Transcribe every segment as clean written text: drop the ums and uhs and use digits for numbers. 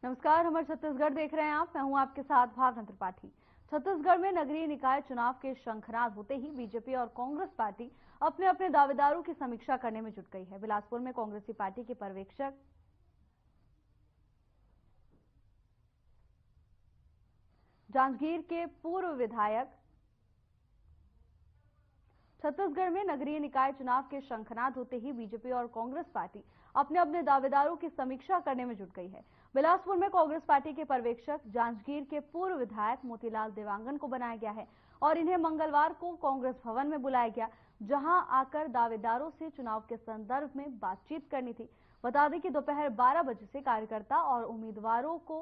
नमस्कार, हमारे छत्तीसगढ़ देख रहे हैं आप। मैं हूं आपके साथ भावना त्रिपाठी। छत्तीसगढ़ में नगरीय निकाय चुनाव के शंखनाद होते ही बीजेपी और कांग्रेस पार्टी अपने अपने दावेदारों की समीक्षा करने में जुट गई है। बिलासपुर में कांग्रेसी पार्टी के पर्यवेक्षक जांजगीर के पूर्व विधायक छत्तीसगढ़ में नगरीय निकाय चुनाव के शंखनाद होते ही बीजेपी और कांग्रेस पार्टी अपने अपने दावेदारों की समीक्षा करने में जुट गई है। बिलासपुर में कांग्रेस पार्टी के पर्यवेक्षक जांजगीर के पूर्व विधायक मोतीलाल देवांगन को बनाया गया है और इन्हें मंगलवार को कांग्रेस भवन में बुलाया गया, जहां आकर दावेदारों से चुनाव के संदर्भ में बातचीत करनी थी। बता दें कि दोपहर 12 बजे से कार्यकर्ता और उम्मीदवारों को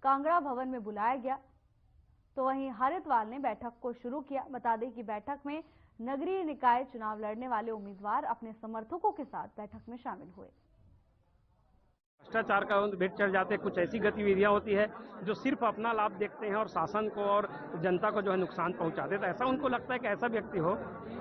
कांगड़ा भवन में बुलाया गया, तो वहीं हरिद्वार ने बैठक को शुरू किया। बता दें कि बैठक में नगरीय निकाय चुनाव लड़ने वाले उम्मीदवार अपने समर्थकों के साथ बैठक में शामिल हुए। भ्रष्टाचार का भेंट चढ़ जाते, कुछ ऐसी गतिविधियां होती है जो सिर्फ अपना लाभ देखते हैं और शासन को और जनता को जो है नुकसान पहुंचाते हैं। तो ऐसा उनको लगता है कि ऐसा व्यक्ति हो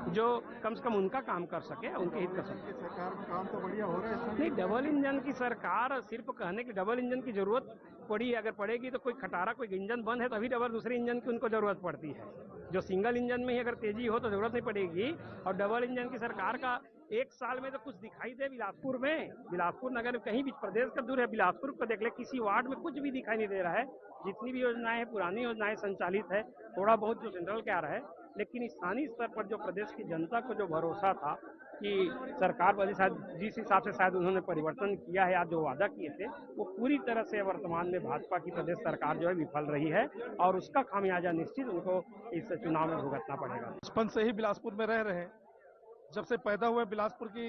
जो कम से कम उनका काम कर सके, उनके हित कर सके। सरकार का काम तो बढ़िया हो रहा है। नहीं, डबल इंजन की सरकार, सिर्फ कहने की डबल इंजन की जरूरत पड़ी, अगर पड़ेगी तो कोई खटारा कोई इंजन बंद है तभी डबल दूसरे इंजन की उनको जरूरत पड़ती है। जो सिंगल इंजन में ही अगर तेजी हो तो जरूरत नहीं पड़ेगी। और डबल इंजन की सरकार का एक साल में तो कुछ दिखाई दे बिलासपुर में, बिलासपुर नगर में कहीं भी, प्रदेश का दूर है, बिलासपुर को देख ले, किसी वार्ड में कुछ भी दिखाई नहीं दे रहा है। जितनी भी योजनाएं हैं, पुरानी योजनाएं संचालित है, थोड़ा बहुत जो सेंट्रल के आ रहा है, लेकिन स्थानीय स्तर पर जो प्रदेश की जनता को जो भरोसा था कि सरकार वाली शायद जिस हिसाब से शायद उन्होंने परिवर्तन किया है या जो वादा किए थे, वो पूरी तरह से वर्तमान में भाजपा की प्रदेश सरकार जो है विफल रही है और उसका खामियाजा निश्चित उनको इस चुनाव में भुगतना पड़ेगा। बचपन से ही बिलासपुर में रह रहे हैं, जब से पैदा हुए बिलासपुर की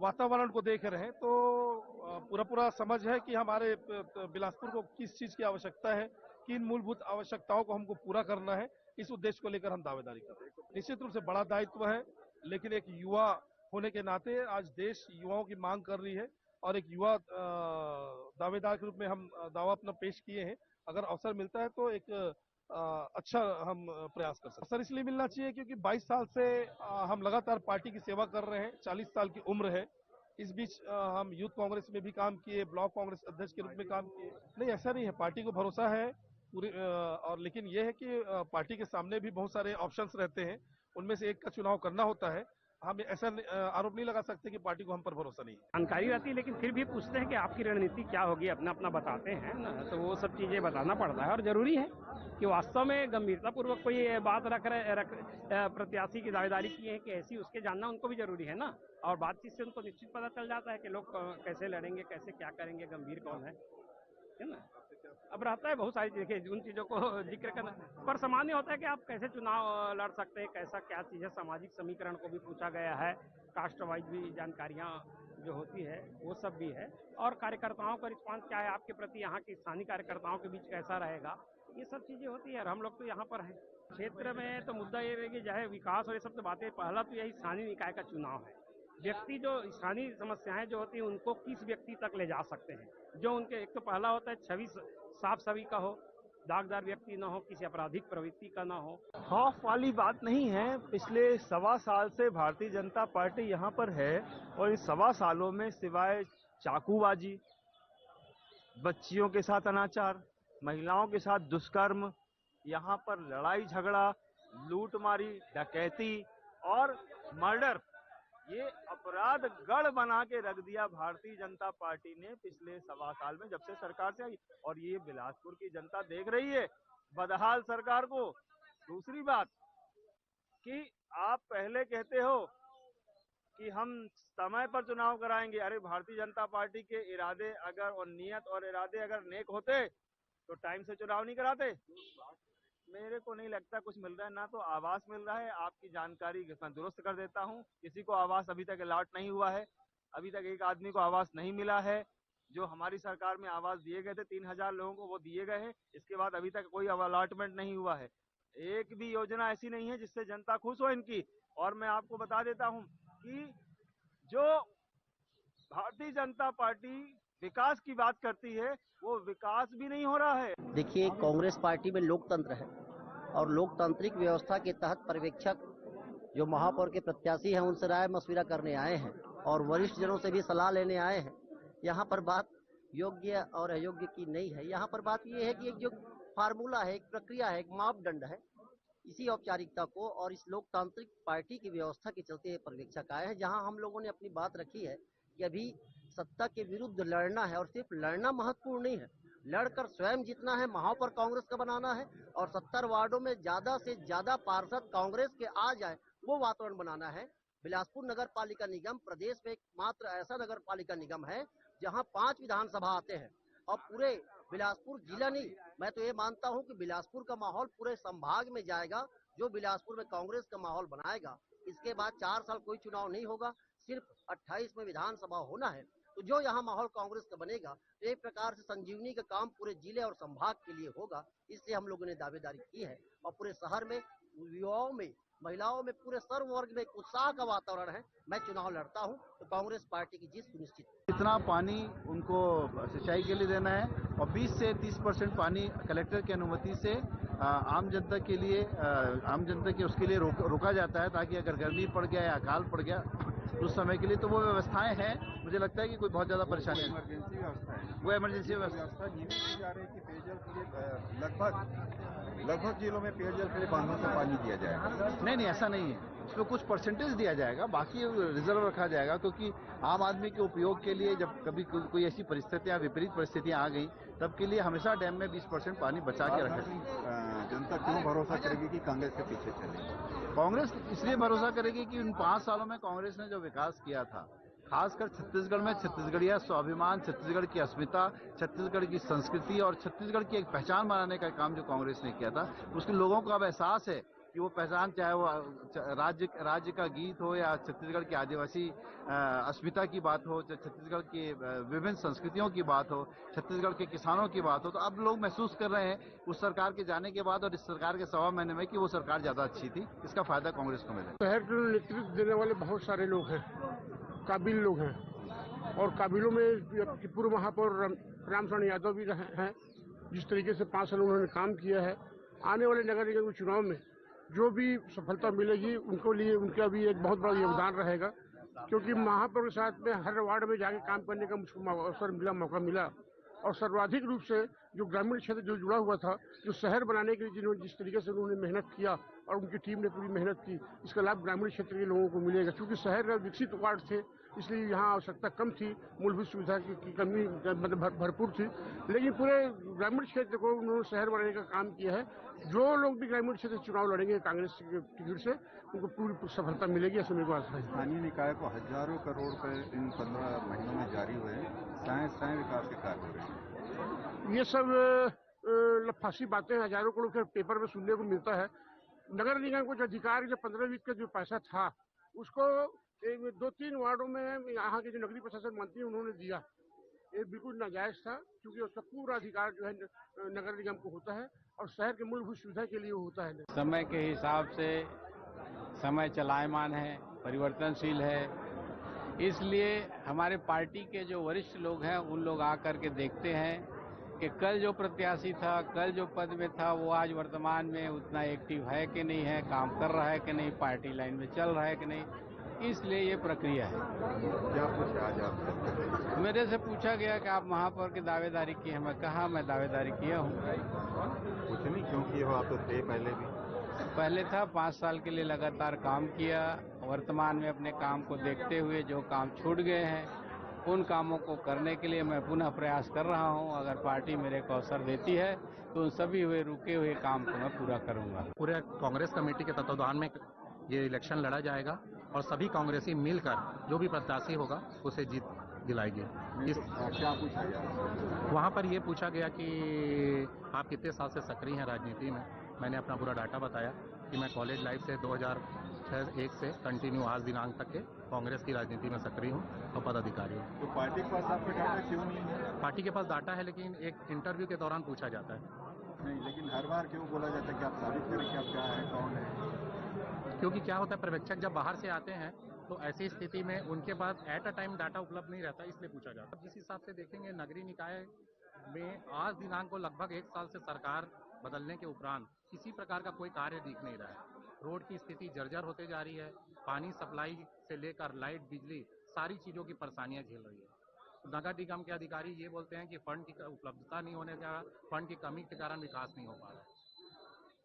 वातावरण को देख रहे हैं, तो पूरा समझ है कि हमारे बिलासपुर को किस चीज की आवश्यकता है, किन मूलभूत आवश्यकताओं को हमको पूरा करना है। इस उद्देश्य को लेकर हम दावेदारी कर रहे हैं। निश्चित रूप से बड़ा दायित्व है, लेकिन एक युवा होने के नाते आज देश युवाओं की मांग कर रही है और एक युवा दावेदार के रूप में हम दावा अपना पेश किए हैं। अगर अवसर मिलता है तो एक अच्छा हम प्रयास कर सकते हैं। अवसर इसलिए मिलना चाहिए क्योंकि 22 साल से हम लगातार पार्टी की सेवा कर रहे हैं, 40 साल की उम्र है। इस बीच हम यूथ कांग्रेस में भी काम किए, ब्लॉक कांग्रेस अध्यक्ष के रूप में काम किए। नहीं, ऐसा नहीं है, पार्टी को भरोसा है पूरी, और लेकिन यह है कि पार्टी के सामने भी बहुत सारे ऑप्शंस रहते हैं, उनमें से एक का चुनाव करना होता है। हम ऐसा आरोप नहीं लगा सकते कि पार्टी को हम पर भरोसा नहीं है। जानकारी रहती है, लेकिन फिर भी पूछते हैं कि आपकी रणनीति क्या होगी, अपना अपना बताते हैं ना, तो वो सब चीजें बताना पड़ता है और जरूरी है कि वास्तव में गंभीरता पूर्वक कोई बात रख प्रत्याशी की दावेदारी की है कि ऐसी, उसके जानना उनको भी जरूरी है ना। और बातचीत से उनको निश्चित पता चल जाता है कि लोग कैसे लड़ेंगे, कैसे क्या करेंगे, गंभीर कौन है ना। अब रहता है बहुत सारी, देखिए उन चीजों को जिक्र करना, पर सामान्य होता है कि आप कैसे चुनाव लड़ सकते हैं, कैसा क्या चीज है। सामाजिक समीकरण को भी पूछा गया है, कास्ट वाइज भी जानकारियां जो होती है वो सब भी है, और कार्यकर्ताओं का रिस्पांस क्या है आपके प्रति, यहाँ के स्थानीय कार्यकर्ताओं के बीच कैसा रहेगा, ये सब चीजें होती है। और हम लोग तो यहाँ पर हैं क्षेत्र में, तो मुद्दा ये रहेगी चाहे विकास और ये सब तो बातें, पहला तो यही स्थानीय निकाय का चुनाव है। व्यक्ति जो स्थानीय समस्याएं जो होती है उनको किस व्यक्ति तक ले जा सकते हैं, जो उनके, एक तो पहला होता है छवि साफ छवि का हो, दागदार व्यक्ति ना हो, किसी आपराधिक प्रवृत्ति का ना हो। खौफ वाली बात नहीं है। पिछले 1.25 साल से भारतीय जनता पार्टी यहाँ पर है और इस 1.25 सालों में सिवाय चाकूबाजी, बच्चियों के साथ अनाचार, महिलाओं के साथ दुष्कर्म, यहाँ पर लड़ाई झगड़ा, लूटमारी, डकैती और मर्डर, ये अपराध गढ़ बना के रख दिया भारतीय जनता पार्टी ने पिछले 1.25 साल में, जब से सरकार से आई। और ये बिलासपुर की जनता देख रही है बदहाल सरकार को। दूसरी बात कि आप पहले कहते हो कि हम समय पर चुनाव कराएंगे। अरे भारतीय जनता पार्टी के इरादे अगर, और नियत और इरादे अगर नेक होते तो टाइम से चुनाव नहीं कराते। मेरे को नहीं लगता कुछ मिल रहा है, ना तो आवास मिल रहा है। आपकी जानकारी मैं दुरुस्त कर देता हूं, किसी को आवास अभी तक अलॉट नहीं हुआ है। अभी तक एक आदमी को आवास नहीं मिला है। जो हमारी सरकार में आवास दिए गए थे 3000 लोगों को, वो दिए गए हैं। इसके बाद अभी तक कोई अलॉटमेंट नहीं हुआ है। एक भी योजना ऐसी नहीं है जिससे जनता खुश हो इनकी। और मैं आपको बता देता हूं कि जो भारतीय जनता पार्टी विकास की बात करती है, वो विकास भी नहीं हो रहा है। देखिए, कांग्रेस पार्टी में लोकतंत्र है और लोकतांत्रिक व्यवस्था के तहत पर्यवेक्षक जो महापौर के प्रत्याशी हैं उनसे राय मशविरा करने आए हैं और वरिष्ठ जनों से भी सलाह लेने आए हैं। यहाँ पर बात योग्य और अयोग्य की नहीं है। यहाँ पर बात ये है कि एक जो फार्मूला है, एक प्रक्रिया है, एक मापदंड है, इसी औपचारिकता को और इस लोकतांत्रिक पार्टी की व्यवस्था के चलते पर्यवेक्षक आए हैं, जहां हम लोगों ने अपनी बात रखी है कि अभी सत्ता के विरुद्ध लड़ना है और सिर्फ लड़ना महत्वपूर्ण नहीं है, लड़कर स्वयं जीतना है, महापौर कांग्रेस का बनाना है और 70 वार्डों में ज्यादा से ज्यादा पार्षद कांग्रेस के आ जाए वो वातावरण बनाना है। बिलासपुर नगर पालिका निगम प्रदेश में एकमात्र ऐसा नगर पालिका निगम है जहां 5 विधानसभा आते हैं और पूरे बिलासपुर जिला नहीं, मैं तो ये मानता हूं कि बिलासपुर का माहौल पूरे संभाग में जाएगा, जो बिलासपुर में कांग्रेस का माहौल बनाएगा। इसके बाद 4 साल कोई चुनाव नहीं होगा, सिर्फ 28 में विधानसभा होना है, तो जो यहाँ माहौल कांग्रेस का बनेगा, तो एक प्रकार से संजीवनी का काम पूरे जिले और संभाग के लिए होगा। इसलिए हम लोगों ने दावेदारी की है और पूरे शहर में, युवाओं में, महिलाओं में, पूरे सर्व वर्ग में एक उत्साह का वातावरण है। मैं चुनाव लड़ता हूं तो कांग्रेस पार्टी की जीत सुनिश्चित। इतना पानी उनको सिंचाई के लिए देना है और 20 से 30% पानी कलेक्टर की अनुमति से आम जनता के लिए, आम जनता के उसके लिए रोका जाता है, ताकि अगर गर्मी पड़ गया या अकाल पड़ गया उस समय के लिए, तो वो व्यवस्थाएं हैं। मुझे लगता है कि कोई बहुत ज्यादा परेशानी नहीं। इमरजेंसी व्यवस्था है, वो इमरजेंसी व्यवस्था ये भी की जा रही है कि पेयजल के लिए लगभग जिलों में पेयजल के लिए बांधों से पानी दिया जाएगा। नहीं, ऐसा नहीं है, उसमें कुछ परसेंटेज दिया जाएगा, बाकी रिजर्व रखा जाएगा, क्योंकि आम आदमी के उपयोग के लिए जब कभी कोई ऐसी परिस्थितियां, विपरीत परिस्थितियां आ गई, तब के लिए हमेशा डैम में 20% पानी बचा के रखा जाए। जनता क्यों भरोसा करेगी कि कांग्रेस के पीछे चलेगी? कांग्रेस इसलिए भरोसा करेगी कि उन 5 सालों में कांग्रेस ने जो विकास किया था, खासकर छत्तीसगढ़ में, छत्तीसगढ़िया स्वाभिमान, छत्तीसगढ़ की अस्मिता, छत्तीसगढ़ की संस्कृति और छत्तीसगढ़ की एक पहचान बनाने का काम जो कांग्रेस ने किया था, उसके लोगों को अब एहसास है कि वो पहचान, चाहे वो राज्य का गीत हो या छत्तीसगढ़ की आदिवासी अस्मिता की बात हो, छत्तीसगढ़ की विभिन्न संस्कृतियों की बात हो, छत्तीसगढ़ के किसानों की बात हो, तो अब लोग महसूस कर रहे हैं उस सरकार के जाने के बाद और इस सरकार के 1.25 महीने में कि वो सरकार ज्यादा अच्छी थी। इसका फायदा कांग्रेस को मिले। शहर को नेतृत्व देने वाले बहुत सारे लोग हैं, काबिल लोग हैं, और काबिलों में पूर्व महापौर रामशरण यादव भी रहे हैं। जिस तरीके से 5 साल उन्होंने काम किया है, आने वाले नगर निगम के चुनाव में जो भी सफलता मिलेगी उनको लिए उनका भी एक बहुत बड़ा योगदान रहेगा, क्योंकि महापौर के साथ में हर वार्ड में जाके काम करने का मुझको अवसर मिला, मौका मिला, और सर्वाधिक रूप से जो ग्रामीण क्षेत्र जो जुड़ा हुआ था, जो शहर बनाने के लिए जिस तरीके से उन्होंने मेहनत किया और उनकी टीम ने पूरी मेहनत की, इसका लाभ ग्रामीण क्षेत्र के लोगों को मिलेगा। क्योंकि शहर विकसित वार्ड थे, इसलिए यहाँ आवश्यकता कम थी, मूलभूत सुविधा की कमी मतलब भरपूर थी, लेकिन पूरे ग्रामीण क्षेत्र को उन्होंने शहर बनाने का काम किया है। जो लोग भी ग्रामीण क्षेत्र चुनाव लड़ेंगे कांग्रेस के टिकट से, उनको पूरी सफलता मिलेगी, ऐसा मेरे को आशा है। स्थानीय निकाय को हजारों करोड़ रुपए इन 15 महीनों में जारी हुए हैं, साए विकास के कार्य हो रहे हैं। ये सब लफासी बातें हजारों करोड़ के पेपर में सुनने को मिलता है। नगर निगम को जो अधिकार, जो 15-20 का जो पैसा था, उसको 2-3 वार्डों में यहाँ के जो नगरीय प्रशासन मंत्री उन्होंने दिया, ये बिल्कुल नाजायज था, क्योंकि उसका पूरा अधिकार जो है नगर निगम को होता है और शहर के मूलभूत सुविधा के लिए होता है। समय के हिसाब से समय चलायमान है, परिवर्तनशील है, इसलिए हमारे पार्टी के जो वरिष्ठ लोग हैं उन लोग आकर के देखते हैं कि कल जो प्रत्याशी था, कल जो पद में था, वो आज वर्तमान में उतना एक्टिव है कि नहीं है, काम कर रहा है कि नहीं, पार्टी लाइन में चल रहा है कि नहीं, इसलिए ये प्रक्रिया है। क्या पूछा आज आप? मेरे से पूछा गया कि आप महापौर की दावेदारी की है, मैं कहा मैं दावेदारी किया हूँ। कुछ नहीं, क्योंकि हो आप तो थे पहले था, 5 साल के लिए लगातार काम किया। वर्तमान में अपने काम को देखते हुए जो काम छूट गए हैं उन कामों को करने के लिए मैं पुनः प्रयास कर रहा हूं। अगर पार्टी मेरे को अवसर देती है तो उन सभी रुके हुए काम को मैं पूरा करूंगा। पूरे कांग्रेस कमेटी के तत्वावधान में ये इलेक्शन लड़ा जाएगा और सभी कांग्रेसी मिलकर जो भी प्रत्याशी होगा उसे जीत दिलाएगी। क्या पूछा गया? वहाँ पर ये पूछा गया कि आप कितने साल से सक्रिय हैं राजनीति में। मैंने अपना पूरा डाटा बताया कि मैं कॉलेज लाइफ से 2001 से कंटिन्यू आज दिनांक तक के कांग्रेस की राजनीति में सक्रिय हूँ और पदाधिकारी हूँ। तो पार्टी के पास आपका डाटा क्यों नहीं है? पार्टी के पास डाटा है, लेकिन एक इंटरव्यू के दौरान पूछा जाता है। नहीं, लेकिन हर बार क्यों बोला जाता है कि आप साबित करें कि आप क्या है, कौन है? क्योंकि क्या होता है, पर्यवेक्षक जब बाहर से आते हैं तो ऐसी स्थिति में उनके पास एट अ टाइम डाटा उपलब्ध नहीं रहता, इसलिए पूछा जाता है। जिस हिसाब से देखेंगे, नगरीय निकाय में आज दिनांक को लगभग 1 साल से सरकार बदलने के उपरांत किसी प्रकार का कोई कार्य दिख नहीं रहा है। रोड की स्थिति जर्जर होते जा रही है, पानी सप्लाई से लेकर लाइट, बिजली, सारी चीजों की परेशानियां झेल रही है। नगर निगम के अधिकारी ये बोलते हैं कि फंड की उपलब्धता नहीं होने के कारण, फंड की कमी के कारण विकास नहीं हो पा रहा है।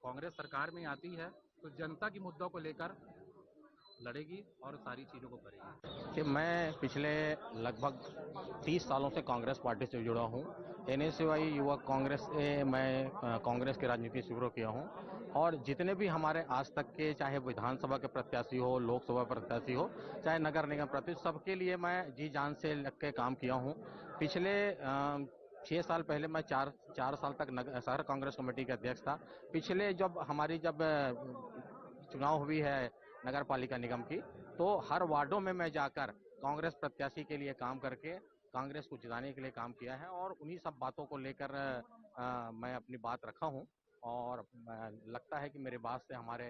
कांग्रेस सरकार में आती है तो जनता के मुद्दों को लेकर लड़ेगी और सारी चीज़ों को करेगी। कि मैं पिछले लगभग 30 सालों से कांग्रेस पार्टी से जुड़ा हूँ। NSY युवक कांग्रेस से मैं कांग्रेस की राजनीति शुरू किया हूँ और जितने भी हमारे आज तक के, चाहे विधानसभा के प्रत्याशी हो, लोकसभा प्रत्याशी हो, चाहे नगर निगम प्रत्याशी, सबके लिए मैं जी जान से लग के काम किया हूँ। पिछले 6 साल पहले मैं चार साल तक शहर कांग्रेस कमेटी के अध्यक्ष था। पिछले जब चुनाव हुई है नगर पालिका निगम की, तो हर वार्डों में मैं जाकर कांग्रेस प्रत्याशी के लिए काम करके कांग्रेस को जिताने के लिए काम किया है और उन्हीं सब बातों को लेकर मैं अपनी बात रखा हूं और लगता है कि मेरे बात से हमारे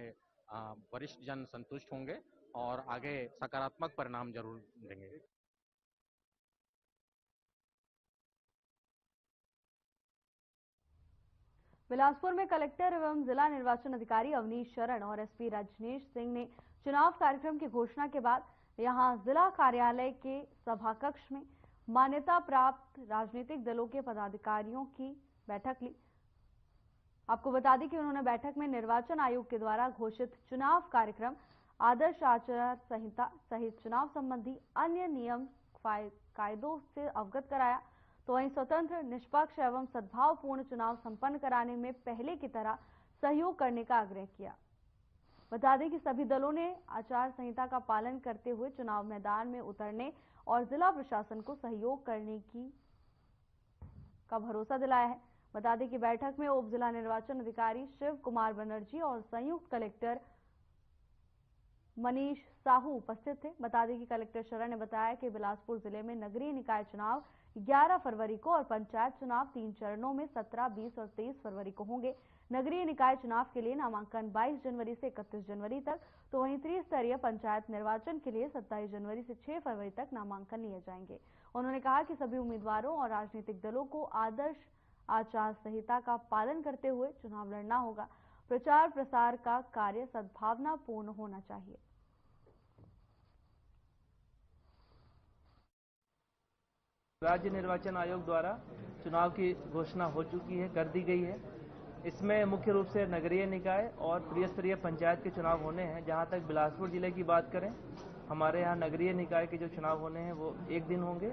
वरिष्ठ जन संतुष्ट होंगे और आगे सकारात्मक परिणाम जरूर देंगे। बिलासपुर में कलेक्टर एवं जिला निर्वाचन अधिकारी अवनीश शरण और SP रजनीश सिंह ने चुनाव कार्यक्रम की घोषणा के बाद यहां जिला कार्यालय के सभाकक्ष में मान्यता प्राप्त राजनीतिक दलों के पदाधिकारियों की बैठक ली। आपको बता दें कि उन्होंने बैठक में निर्वाचन आयोग के द्वारा घोषित चुनाव कार्यक्रम, आदर्श आचार संहिता सहित चुनाव संबंधी अन्य नियम कायदों से अवगत कराया। तो वहीं स्वतंत्र, निष्पक्ष एवं सद्भावपूर्ण चुनाव संपन्न कराने में पहले की तरह सहयोग करने का आग्रह किया। बता दें कि सभी दलों ने आचार संहिता का पालन करते हुए चुनाव मैदान में उतरने और जिला प्रशासन को सहयोग करने का भरोसा दिलाया है। बता दें कि बैठक में उप जिला निर्वाचन अधिकारी शिव कुमार बनर्जी और संयुक्त कलेक्टर मनीष साहू उपस्थित थे। बता दें कि कलेक्टर शरण ने बताया कि बिलासपुर जिले में नगरीय निकाय चुनाव 11 फरवरी को और पंचायत चुनाव 3 चरणों में 17, 20 और 23 फरवरी को होंगे। नगरीय निकाय चुनाव के लिए नामांकन 22 जनवरी से 31 जनवरी तक, तो वहीं त्रिस्तरीय पंचायत निर्वाचन के लिए 27 जनवरी से 6 फरवरी तक नामांकन लिए जाएंगे। उन्होंने कहा कि सभी उम्मीदवारों और राजनीतिक दलों को आदर्श आचार संहिता का पालन करते हुए चुनाव लड़ना होगा। प्रचार प्रसार का कार्य सद्भावनापूर्ण होना चाहिए। राज्य निर्वाचन आयोग द्वारा चुनाव की घोषणा हो चुकी है, कर दी गई है। इसमें मुख्य रूप से नगरीय निकाय और त्रिस्तरीय पंचायत के चुनाव होने हैं। जहां तक बिलासपुर जिले की बात करें, हमारे यहाँ नगरीय निकाय के जो चुनाव होने हैं वो एक दिन होंगे।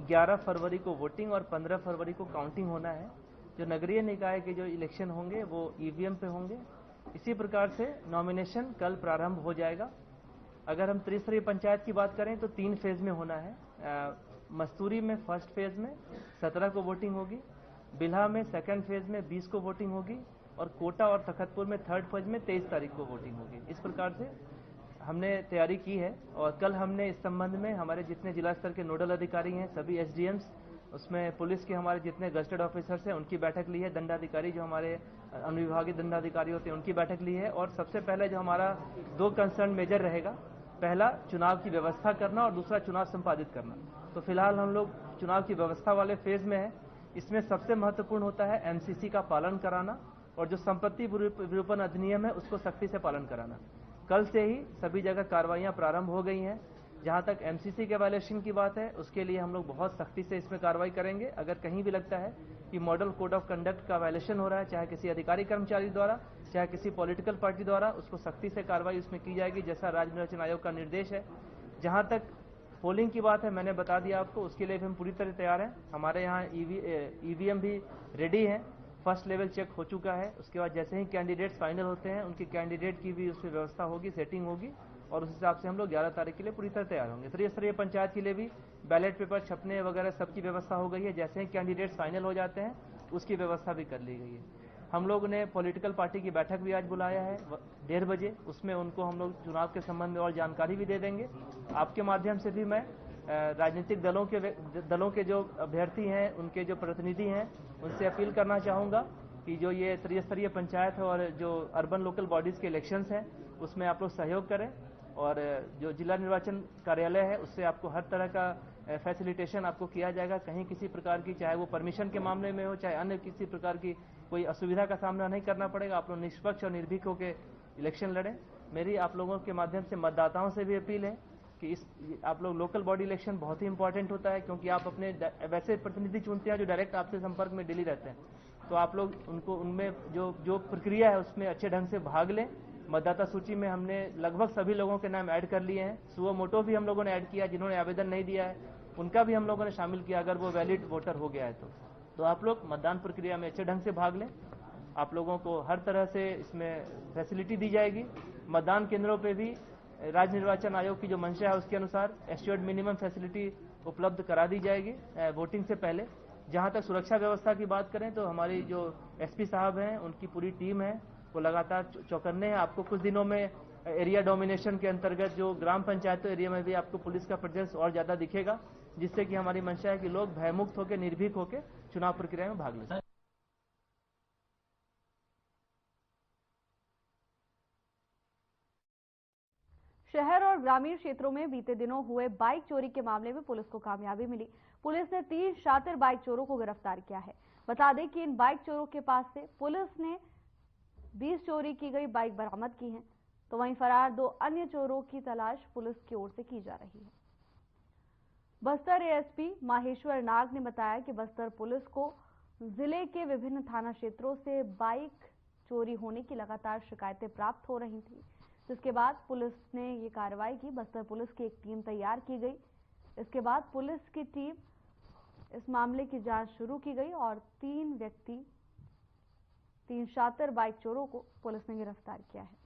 11 फरवरी को वोटिंग और 15 फरवरी को काउंटिंग होना है। जो नगरीय निकाय के जो इलेक्शन होंगे वो EVM पे होंगे। इसी प्रकार से नॉमिनेशन कल प्रारंभ हो जाएगा। अगर हम त्रिस्तरीय पंचायत की बात करें तो 3 फेज में होना है। मस्तूरी में फर्स्ट फेज में 17 को वोटिंग होगी, बिल्हा में सेकंड फेज में 20 को वोटिंग होगी और कोटा और तखतपुर में थर्ड फेज में 23 तारीख को वोटिंग होगी। इस प्रकार से हमने तैयारी की है और कल हमने इस संबंध में हमारे जितने जिला स्तर के नोडल अधिकारी हैं, सभी SDMs, उसमें पुलिस के हमारे जितने गजेटेड ऑफिसर्स हैं उनकी बैठक ली है, दंडाधिकारी जो हमारे अनुविभागीय दंडाधिकारी होते हैं उनकी बैठक ली है। और सबसे पहले जो हमारा 2 कंसर्न मेजर रहेगा, पहला चुनाव की व्यवस्था करना और दूसरा चुनाव संपादित करना। तो फिलहाल हम लोग चुनाव की व्यवस्था वाले फेज में है। इसमें सबसे महत्वपूर्ण होता है MCC का पालन कराना और जो संपत्ति विरूपण अधिनियम है उसको सख्ती से पालन कराना। कल से ही सभी जगह कार्रवाइयां प्रारंभ हो गई हैं। जहां तक MCC के वायलेशन की बात है उसके लिए हम लोग बहुत सख्ती से इसमें कार्रवाई करेंगे। अगर कहीं भी लगता है कि मॉडल कोड ऑफ कंडक्ट का वायलेशन हो रहा है, चाहे किसी अधिकारी कर्मचारी द्वारा, चाहे किसी पॉलिटिकल पार्टी द्वारा, उसको सख्ती से कार्रवाई उसमें की जाएगी, जैसा राज्य निर्वाचन आयोग का निर्देश है। जहां तक पोलिंग की बात है, मैंने बता दिया आपको, उसके लिए भी हम पूरी तरह तैयार हैं। हमारे यहाँ EVM भी रेडी है, फर्स्ट लेवल चेक हो चुका है। उसके बाद जैसे ही कैंडिडेट्स फाइनल होते हैं उनके कैंडिडेट की भी उसमें व्यवस्था होगी, सेटिंग होगी और उस हिसाब से हम लोग 11 तारीख के लिए पूरी तरह तैयार होंगे। त्रिस्तरीय पंचायत के लिए भी बैलेट पेपर छपने वगैरह सबकी व्यवस्था हो गई है। जैसे ही कैंडिडेट्स फाइनल हो जाते हैं उसकी व्यवस्था भी कर ली गई है। हम लोग ने पॉलिटिकल पार्टी की बैठक भी आज बुलाया है 1:30 बजे। उसमें उनको हम लोग चुनाव के संबंध में और जानकारी भी दे देंगे। आपके माध्यम से भी मैं राजनीतिक दलों के जो अभ्यर्थी हैं, उनके जो प्रतिनिधि हैं, उनसे अपील करना चाहूँगा कि जो ये त्रिस्तरीय पंचायत और जो अर्बन लोकल बॉडीज़ के इलेक्शंस हैं उसमें आप लोग सहयोग करें और जो जिला निर्वाचन कार्यालय है उससे आपको हर तरह का फैसिलिटेशन आपको किया जाएगा। कहीं किसी प्रकार की, चाहे वो परमिशन के मामले में हो, चाहे अन्य किसी प्रकार की कोई असुविधा का सामना नहीं करना पड़ेगा। आप लोग निष्पक्ष और निर्भीक होकर इलेक्शन लड़ें। मेरी आप लोगों के माध्यम से मतदाताओं से भी अपील है कि आप लोग लोकल बॉडी इलेक्शन बहुत ही इंपॉर्टेंट होता है, क्योंकि आप अपने वैसे प्रतिनिधि चुनते हैं जो डायरेक्ट आपसे संपर्क में डेली रहते हैं, तो आप लोग उनमें जो प्रक्रिया है उसमें अच्छे ढंग से भाग लें। मतदाता सूची में हमने लगभग सभी लोगों के नाम ऐड कर लिए हैं। सुओ मोटो भी हम लोगों ने ऐड किया, जिन्होंने आवेदन नहीं दिया है उनका भी हम लोगों ने शामिल किया अगर वो वैलिड वोटर हो गया है तो आप लोग मतदान प्रक्रिया में अच्छे ढंग से भाग लें। आप लोगों को हर तरह से इसमें फैसिलिटी दी जाएगी। मतदान केंद्रों पे भी राज्य निर्वाचन आयोग की जो मंशा है उसके अनुसार एश्योर्ड मिनिमम फैसिलिटी उपलब्ध करा दी जाएगी वोटिंग से पहले। जहां तक सुरक्षा व्यवस्था की बात करें तो हमारी जो एसपी साहब हैं उनकी पूरी टीम है वो लगातार चौकन्ने हैं। आपको कुछ दिनों में एरिया डोमिनेशन के अंतर्गत जो ग्राम पंचायतों एरिया में भी आपको पुलिस का प्रेजेंस और ज्यादा दिखेगा, जिससे कि हमारी मंशा है कि लोग भयमुक्त होकर निर्भीक होकर चुनाव प्रक्रिया में भाग लें। शहर और ग्रामीण क्षेत्रों में बीते दिनों हुए बाइक चोरी के मामले में पुलिस को कामयाबी मिली। पुलिस ने 3 शातिर बाइक चोरों को गिरफ्तार किया है। बता दें कि इन बाइक चोरों के पास से पुलिस ने 20 चोरी की गई बाइक बरामद की हैं, तो वहीं फरार 2 अन्य चोरों की तलाश पुलिस की ओर से की जा रही है। बस्तर एएसपी माहेश्वर नाग ने बताया कि बस्तर पुलिस को जिले के विभिन्न थाना क्षेत्रों से बाइक चोरी होने की लगातार शिकायतें प्राप्त हो रही थी, जिसके बाद पुलिस ने ये कार्रवाई की। बस्तर पुलिस की एक टीम तैयार की गई। इसके बाद पुलिस की टीम इस मामले की जांच शुरू की गई और 3 शातिर बाइक चोरों को पुलिस ने गिरफ्तार किया है।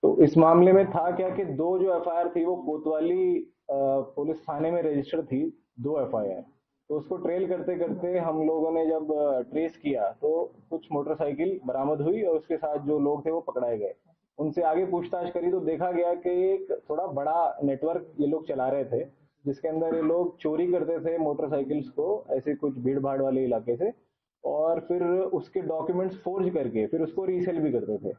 तो इस मामले में था क्या कि 2 जो एफआईआर थी वो कोतवाली पुलिस थाने में रजिस्टर्ड थी, 2 एफआईआर। तो उसको ट्रेल करते करते हम लोगों ने जब ट्रेस किया तो कुछ मोटरसाइकिल बरामद हुई और उसके साथ जो लोग थे वो पकड़ाए गए। उनसे आगे पूछताछ करी तो देखा गया कि एक थोड़ा बड़ा नेटवर्क ये लोग चला रहे थे, जिसके अंदर ये लोग चोरी करते थे मोटरसाइकिल्स को ऐसे कुछ भीड़ भाड़ वाले इलाके से, और फिर उसके डॉक्यूमेंट्स फोर्ज करके फिर उसको रीसेल भी करते थे।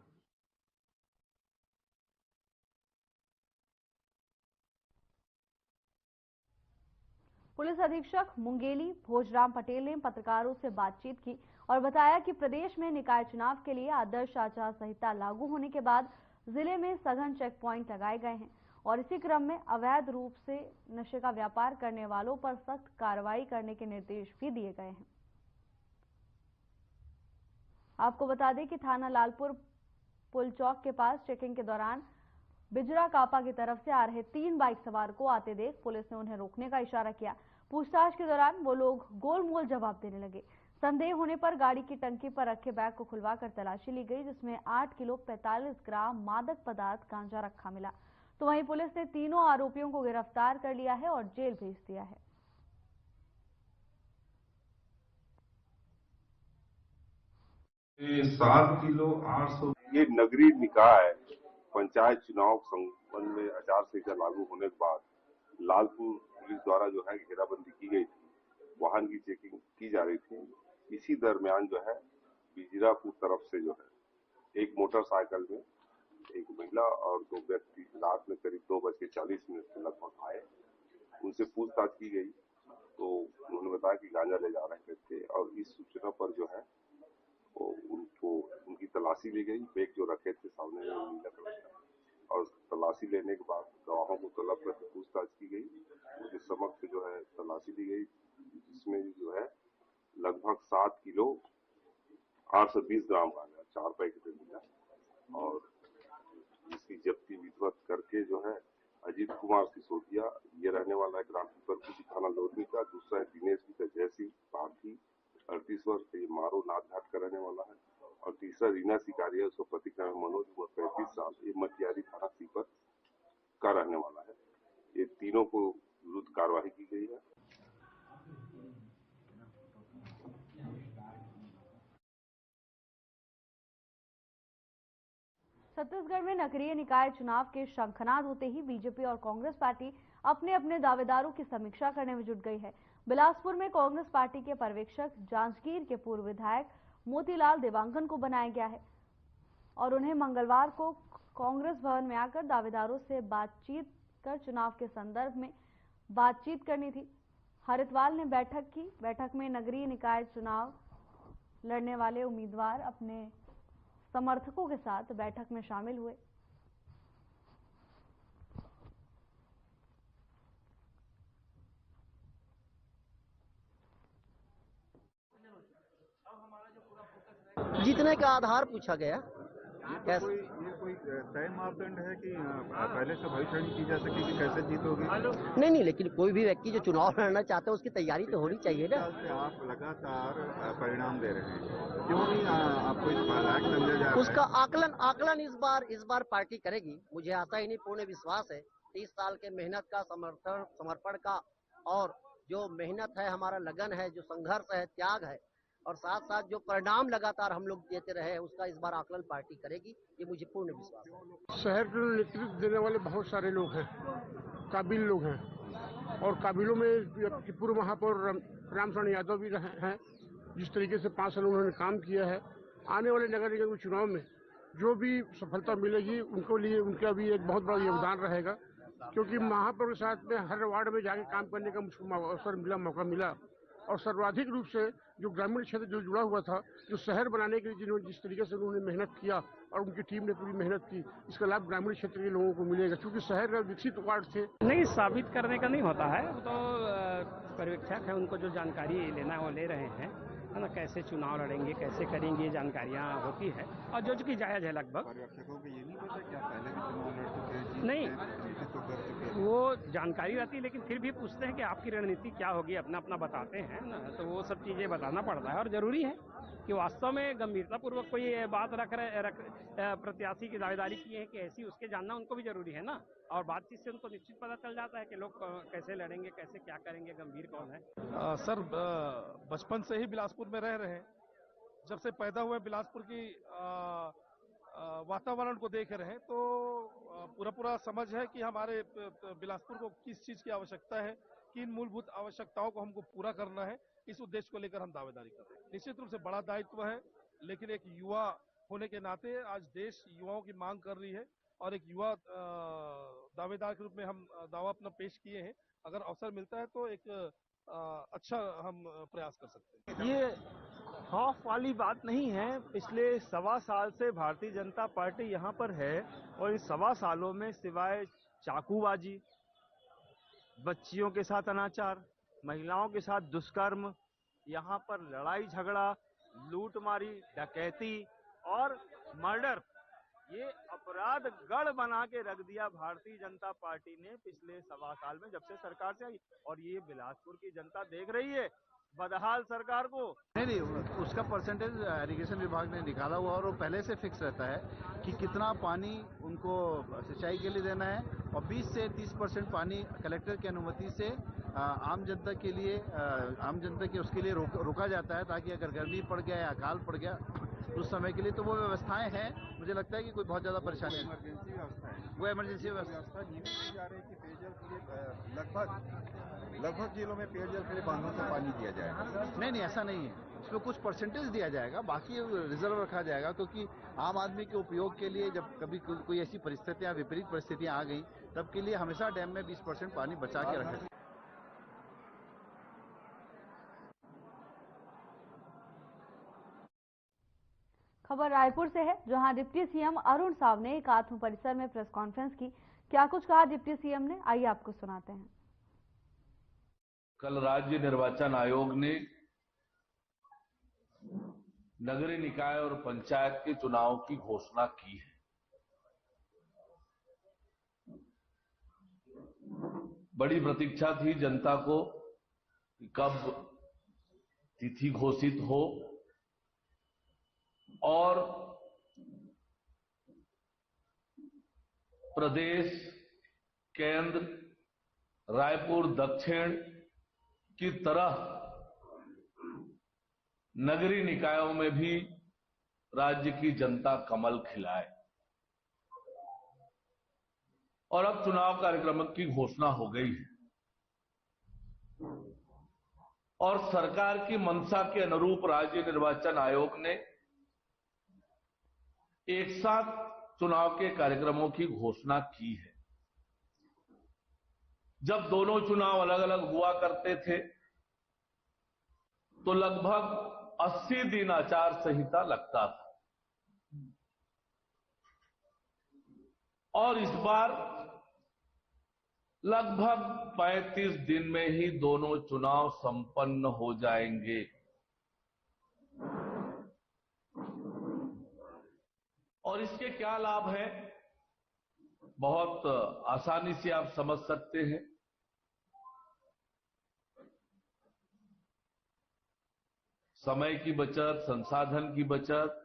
पुलिस अधीक्षक मुंगेली भोजराम पटेल ने पत्रकारों से बातचीत की और बताया कि प्रदेश में निकाय चुनाव के लिए आदर्श आचार संहिता लागू होने के बाद जिले में सघन चेक पॉइंट लगाए गए हैं और इसी क्रम में अवैध रूप से नशे का व्यापार करने वालों पर सख्त कार्रवाई करने के निर्देश भी दिए गए हैं। आपको बता दें कि थाना लालपुर पुल चौक के पास चेकिंग के दौरान बिजरा कापा की तरफ से आ रहे 3 बाइक सवार को आते देख पुलिस ने उन्हें रोकने का इशारा किया। पूछताछ के दौरान वो लोग गोलमोल जवाब देने लगे। संदेह होने पर गाड़ी की टंकी पर रखे बैग को खुलवाकर तलाशी ली गई, जिसमें 8 किलो 45 ग्राम मादक पदार्थ गांजा रखा मिला। तो वहीं पुलिस ने तीनों आरोपियों को गिरफ्तार कर लिया है और जेल भेज दिया है। 7 किलो 800। ये नगरीय निकाय पंचायत चुनाव संबंध में आचार संहिता लागू होने के बाद लालपुर पुलिस द्वारा जो है घेराबंदी की गई थी, वाहन की चेकिंग की जा रही थी। इसी दरमियान जो है बिजरापुर तरफ से जो है एक मोटरसाइकिल में एक महिला और 2 व्यक्ति रात में करीब 2:40 के लगभग आए। उनसे पूछताछ की गई तो उन्होंने बताया कि गांजा ले जा रहे थे और इस सूचना पर जो है उनकी तलाशी ली गई। बैग जो रखे थे सामने नीला कलर का, और तलाशी लेने के बाद गवाहों को तलब करके पूछताछ की गई। उनके समक्ष जो है तलाशी ली गई, जिसमें जो है लगभग 7 किलो 820 ग्राम गांजा 4 पैकेट मिला और इसकी जब्ती विधिवत करके जो है अजीत कुमार सिसोदिया, ये रहने वाला है ग्राम पीपरपुर थाना लोधी का, दूसरा है दिनेश जय सिंह पार्थी 38 वर्ष, ये मारो नाथ घाट का रहने वाला है, और तीसरा रीना शिकारिया, उसको पति का मनोज, वो 35 साल, ये मटियारी थाना सीपर का रहने वाला है। ये तीनों को विरुद्ध कार्रवाई की गई है। छत्तीसगढ़ में नगरीय निकाय चुनाव के शंखनाद होते ही बीजेपी और कांग्रेस पार्टी अपने अपने दावेदारों की समीक्षा करने में जुट गई है। बिलासपुर में कांग्रेस पार्टी के पर्यवेक्षक जांजगीर के पूर्व विधायक मोतीलाल देवांगन को बनाया गया है और उन्हें मंगलवार को कांग्रेस भवन में आकर दावेदारों से बातचीत कर चुनाव के संदर्भ में बातचीत करनी थी। हरिद्वार ने बैठक की। बैठक में नगरीय निकाय चुनाव लड़ने वाले उम्मीदवार अपने समर्थकों के साथ बैठक में शामिल हुए। जीतने का आधार पूछा गया। ये कोई तय मापदंड है कि पहले से भविष्यवाणी की जा सके कि कैसे जीतोगे? नहीं, लेकिन कोई भी व्यक्ति जो चुनाव लड़ना चाहता है उसकी तैयारी तो होनी चाहिए ना। आप लगातार परिणाम दे रहे हैं, क्यों नहीं आपको इस बार लायक समझा जा रहा है? उसका आकलन इस बार पार्टी करेगी। मुझे आशा ही नहीं, पूर्ण विश्वास है। 30 साल के मेहनत का, समर्पण का, और जो मेहनत है, हमारा लगन है, जो संघर्ष है, त्याग है, और साथ साथ जो परिणाम लगातार हम लोग देते रहे, उसका इस बार आकलन पार्टी करेगी, ये मुझे पूर्ण विश्वास है। शहर को नेतृत्व देने वाले बहुत सारे लोग हैं, काबिल लोग हैं, और काबिलों में पूर्व महापौर रामशरण यादव भी हैं। जिस तरीके से 5 साल उन्होंने काम किया है, आने वाले नगर निगम के चुनाव में जो भी सफलता मिलेगी उनको लिए उनका भी एक बहुत बड़ा योगदान रहेगा, क्योंकि महापौर के साथ में हर वार्ड में जाके काम करने का मुझको अवसर मिला, मौका मिला, और सर्वाधिक रूप से जो ग्रामीण क्षेत्र जो जुड़ा हुआ था, जो शहर बनाने के लिए जिस तरीके से उन्होंने मेहनत किया और उनकी टीम ने पूरी मेहनत की, इसका लाभ ग्रामीण क्षेत्र के लोगों को मिलेगा, क्योंकि शहर का विकसित वार्ड थे। नहीं, साबित करने का नहीं होता है, वो तो पर्यवेक्षक है, उनको जो जानकारी लेना है वो ले रहे हैं, है ना। कैसे चुनाव लड़ेंगे, कैसे करेंगे, ये जानकारियाँ होती है, और जो कि जायज़ है लगभग। पर्यवेक्षकों को ये नहीं पता कि आप पहले भी चुनाव लड़ चुके हैं? नहीं, वो जानकारी रहती है, लेकिन फिर भी पूछते हैं कि आपकी रणनीति क्या होगी, अपना अपना बताते हैं ना, तो वो सब चीज़ें बताना पड़ता है। और ज़रूरी है कि वास्तव में गंभीरतापूर्वक कोई बात प्रत्याशी की दावेदारी की है कि ऐसी, उसके जानना उनको भी जरूरी है ना। और बातचीत से उनको निश्चित पता चल जाता है कि लोग कैसे लड़ेंगे, कैसे क्या करेंगे, गंभीर कौन है। सर, बचपन से ही बिलासपुर में रह रहे हैं, जब से पैदा हुए बिलासपुर की वातावरण को देख रहे हैं, तो पूरा समझ है कि हमारे बिलासपुर को किस चीज की आवश्यकता है, किन मूलभूत आवश्यकताओं को हमको पूरा करना है, इस उद्देश्य को लेकर हम दावेदारी कर रहे हैं। निश्चित रूप से बड़ा दायित्व है, लेकिन एक युवा होने के नाते आज देश युवाओं की मांग कर रही है, और एक युवा दावेदार के रूप में हम दावा अपना पेश किए हैं। अगर अवसर मिलता है तो एक अच्छा हम प्रयास कर सकते हैं। ये खौफ वाली बात नहीं है। पिछले 1.25 साल से भारतीय जनता पार्टी यहाँ पर है, और इस 1.25 सालों में सिवाय चाकूबाजी, बच्चियों के साथ अनाचार, महिलाओं के साथ दुष्कर्म, यहाँ पर लड़ाई झगड़ा, लूटमारी, डकैती और मर्डर, ये अपराध गढ़ बना के रख दिया भारतीय जनता पार्टी ने पिछले 1.25 साल में, जब से सरकार से आई। और ये बिलासपुर की जनता देख रही है बदहाल सरकार को। नहीं, उसका परसेंटेज इरिगेशन विभाग ने निकाला हुआ, और वो पहले से फिक्स रहता है कि कितना पानी उनको सिंचाई के लिए देना है, और 20 से 30% पानी कलेक्टर की अनुमति से आम जनता के लिए, आम जनता के उसके लिए रोका जाता है, ताकि अगर गर्मी पड़ गया या अकाल पड़ गया उस समय के लिए, तो वो व्यवस्थाएं हैं। मुझे लगता है कि कोई बहुत ज्यादा परेशानी नहीं। इमरजेंसी व्यवस्था है, वो इमरजेंसी व्यवस्था ये नहीं की जा रही कि पेयजल के लिए लगभग जिलों में पेयजल के लिए बांधों से पानी दिया जाएगा। नहीं, ऐसा नहीं है। उसमें कुछ परसेंटेज दिया जाएगा, बाकी रिजर्व रखा जाएगा, क्योंकि आम आदमी के उपयोग के लिए जब कभी कोई ऐसी परिस्थितियां, विपरीत परिस्थितियां आ गई, तब के लिए हमेशा डैम में 20% पानी बचा के रखें। खबर रायपुर से है, जहां डिप्टी सीएम अरुण साव ने एकात्म परिसर में प्रेस कॉन्फ्रेंस की। क्या कुछ कहा डिप्टी सीएम ने, आइए आपको सुनाते हैं। कल राज्य निर्वाचन आयोग ने नगरीय निकाय और पंचायत के चुनाव की घोषणा की है। बड़ी प्रतीक्षा थी जनता को कि कब तिथि घोषित हो, और प्रदेश, केंद्र, रायपुर दक्षिण की तरह नगरीय निकायों में भी राज्य की जनता कमल खिलाए। और अब चुनाव कार्यक्रम की घोषणा हो गई है, और सरकार की मंशा के अनुरूप राज्य निर्वाचन आयोग ने एक साथ चुनाव के कार्यक्रमों की घोषणा की है। जब दोनों चुनाव अलग अलग हुआ करते थे तो लगभग 80 दिन आचार संहिता लगता था। और इस बार लगभग 35 दिन में ही दोनों चुनाव संपन्न हो जाएंगे। और इसके क्या लाभ है, बहुत आसानी से आप समझ सकते हैं। समय की बचत, संसाधन की बचत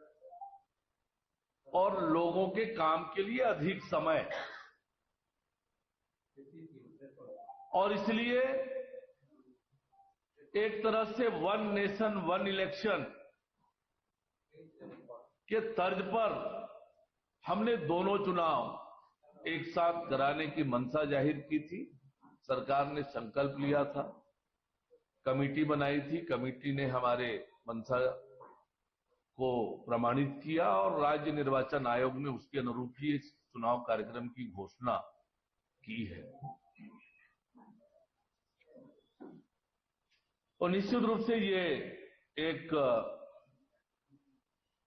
और लोगों के काम के लिए अधिक समय, और इसलिए एक तरह से वन नेशन वन इलेक्शन के तर्ज पर हमने दोनों चुनाव एक साथ कराने की मंशा जाहिर की थी। सरकार ने संकल्प लिया था, कमेटी बनाई थी, कमेटी ने हमारे मंशा को प्रमाणित किया और राज्य निर्वाचन आयोग ने उसके अनुरूप ही इस चुनाव कार्यक्रम की घोषणा की है। और निश्चित रूप से ये एक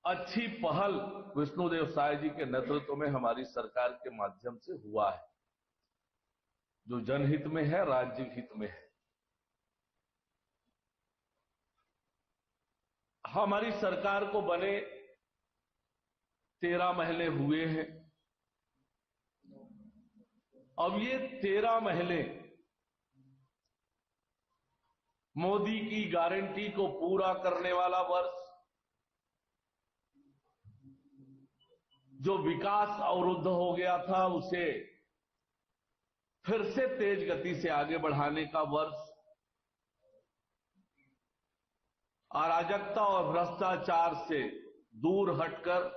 अच्छी पहल विष्णुदेव साय जी के नेतृत्व में हमारी सरकार के माध्यम से हुआ है, जो जनहित में है, राज्य हित में है। हमारी सरकार को बने 13 महीने हुए हैं। अब ये 13 महीने मोदी की गारंटी को पूरा करने वाला वर्ष, जो विकास अवरुद्ध हो गया था उसे फिर से तेज गति से आगे बढ़ाने का वर्ष, अराजकता और भ्रष्टाचार से दूर हटकर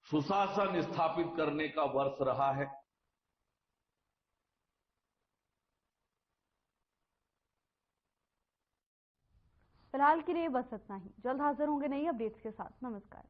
सुशासन स्थापित करने का वर्ष रहा है। फिलहाल के लिए बस इतना ही। जल्द हाजिर होंगे नई अपडेट्स के साथ। नमस्कार।